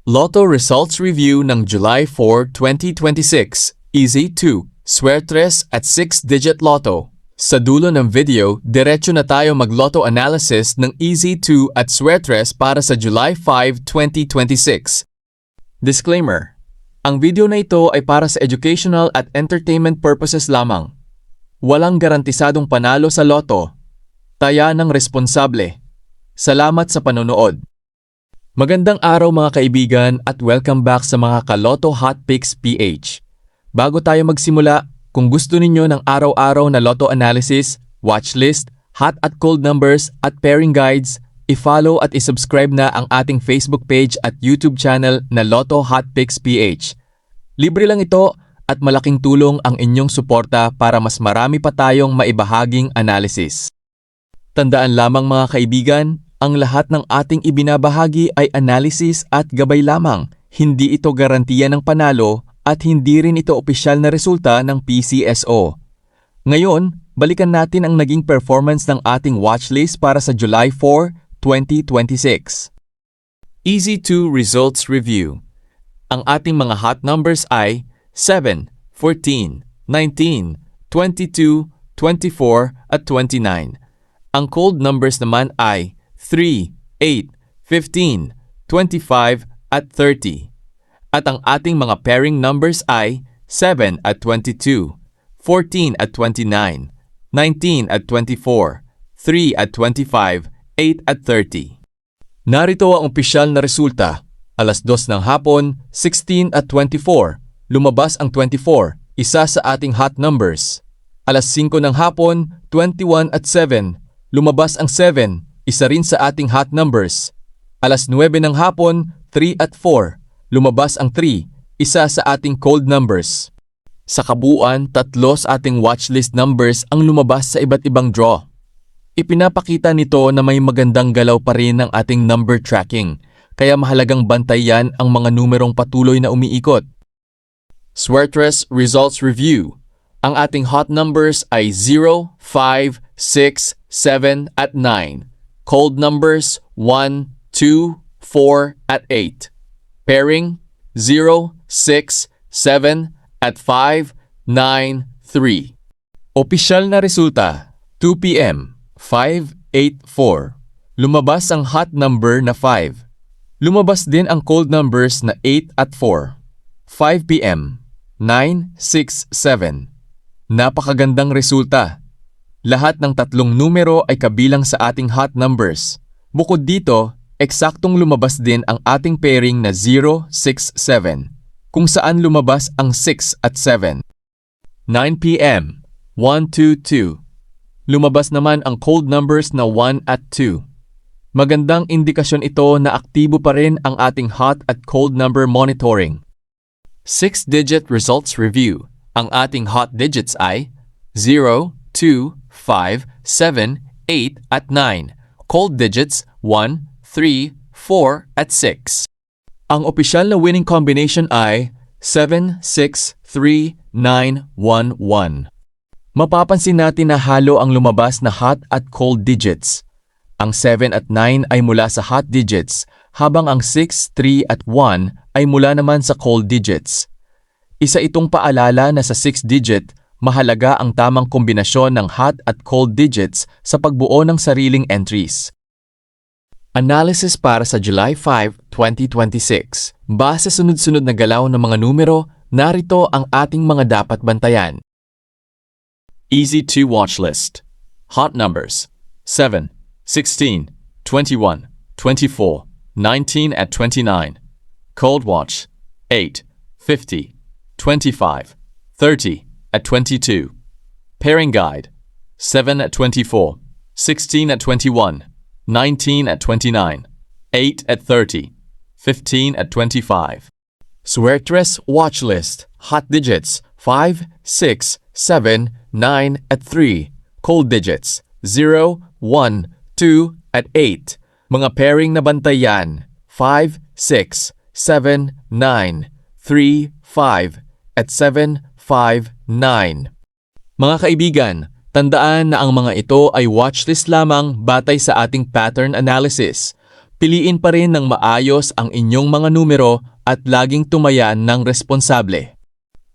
Lotto Results Review ng July 4, 2026. Easy 2. Suertres at 6-digit Lotto. Sa dulo ng video, diretso na tayo mag-Lotto analysis ng Easy 2 at Suertres para sa July 5, 2026. Disclaimer: ang video na ito ay para sa educational at entertainment purposes lamang. Walang garantisadong panalo sa Lotto. Taya ng responsable. Salamat sa panonood. Magandang araw mga kaibigan at welcome back sa mga ka-Lotto Hot Picks PH. Bago tayo magsimula, kung gusto ninyo ng araw-araw na Lotto analysis, watchlist, hot at cold numbers at pairing guides, i-follow at i-subscribe na ang ating Facebook page at YouTube channel na Lotto Hot Picks PH. Libre lang ito at malaking tulong ang inyong suporta para mas marami pa tayong maibahaging analysis. Tandaan lamang mga kaibigan, ang lahat ng ating ibinabahagi ay analysis at gabay lamang. Hindi ito garantiya ng panalo at hindi rin ito opisyal na resulta ng PCSO. Ngayon, balikan natin ang naging performance ng ating watchlist para sa July 4, 2026. Easy 2 Results Review. Ang ating mga hot numbers ay 7, 14, 19, 22, 24 at 29. Ang cold numbers naman ay 3, 8, 15, 25 at 30. At ang ating mga pairing numbers ay 7 at 22, 14 at 29, 19 at 24, 3 at 25, 8 at 30. Narito ang opisyal na resulta. Alas 2 ng hapon, 16 at 24. Lumabas ang 24, isa sa ating hot numbers. Alas 5 ng hapon, 21 at 7. Lumabas ang 7, isa rin sa ating hot numbers. Alas 9 ng hapon, 3 at 4. Lumabas ang 3, isa sa ating cold numbers. Sa kabuuan, 3 sa ating watchlist numbers ang lumabas sa iba't ibang draw. Ipinapakita nito na may magandang galaw pa rin ang ating number tracking, kaya mahalagang bantayan ang mga numerong patuloy na umiikot. Suertres Results Review. Ang ating hot numbers ay 0, 5, 6, 7 at 9. Cold numbers 1, 2, 4 at 8. Pairing 0, 6, 7 at 5, 9, 3. Opisyal na resulta 2 p.m. 584. Lumabas ang hot number na 5. Lumabas din ang cold numbers na 8 at 4. 5 p.m. 9, 6, 7. Napakagandang resulta. Lahat ng tatlong numero ay kabilang sa ating hot numbers. Bukod dito, eksaktong lumabas din ang ating pairing na 0, 6, 7, kung saan lumabas ang 6 at 7. 9 p.m. 1, 2, 2. Lumabas naman ang cold numbers na 1 at 2. Magandang indikasyon ito na aktibo pa rin ang ating hot at cold number monitoring. 6-digit results review. Ang ating hot digits ay 0, 2, 5, 7, 8 at 9. Cold digits 1, 3, 4 at 6. Ang opisyal na winning combination ay 7, 6, 3, 9, 1, 1. Mapapansin natin na halo ang lumabas na hot at cold digits. Ang 7 at 9 ay mula sa hot digits, habang ang 6, 3 at 1 ay mula naman sa cold digits. Isa itong paalala na sa 6-digit, mahalaga ang tamang kombinasyon ng hot at cold digits sa pagbuo ng sariling entries. Analysis para sa July 5, 2026. Base sa sunod-sunod na galaw ng mga numero, narito ang ating mga dapat bantayan. Easy 2 Watchlist. Hot numbers 7, 16, 21, 24, 19 at 29. Cold watch 8, 50, 25, 30 at 22. Pairing guide 7 at 24, 16 at 21, 19 at 29, 8 at 30, 15 at 25. Suertres watchlist. Hot digits 5, 6, 7, 9 at 3. Cold digits 0, 1, 2 at 8. Mga pairing na bantayan 5, 6, 7, 9, 3, 5 at 7, 5, 9. Mga kaibigan, tandaan na ang mga ito ay watchlist lamang batay sa ating pattern analysis. Piliin pa rin ng maayos ang inyong mga numero at laging tumayan ng responsable.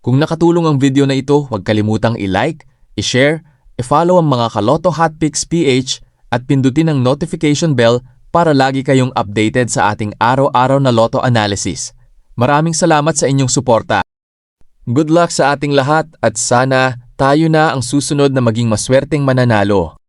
Kung nakatulong ang video na ito, huwag kalimutang i-like, i-share, i-follow ang mga Kaloto Hotpicks PH at pindutin ang notification bell para lagi kayong updated sa ating araw-araw na Lotto analysis. Maraming salamat sa inyong suporta. Good luck sa ating lahat at sana tayo na ang susunod na maging maswerteng mananalo.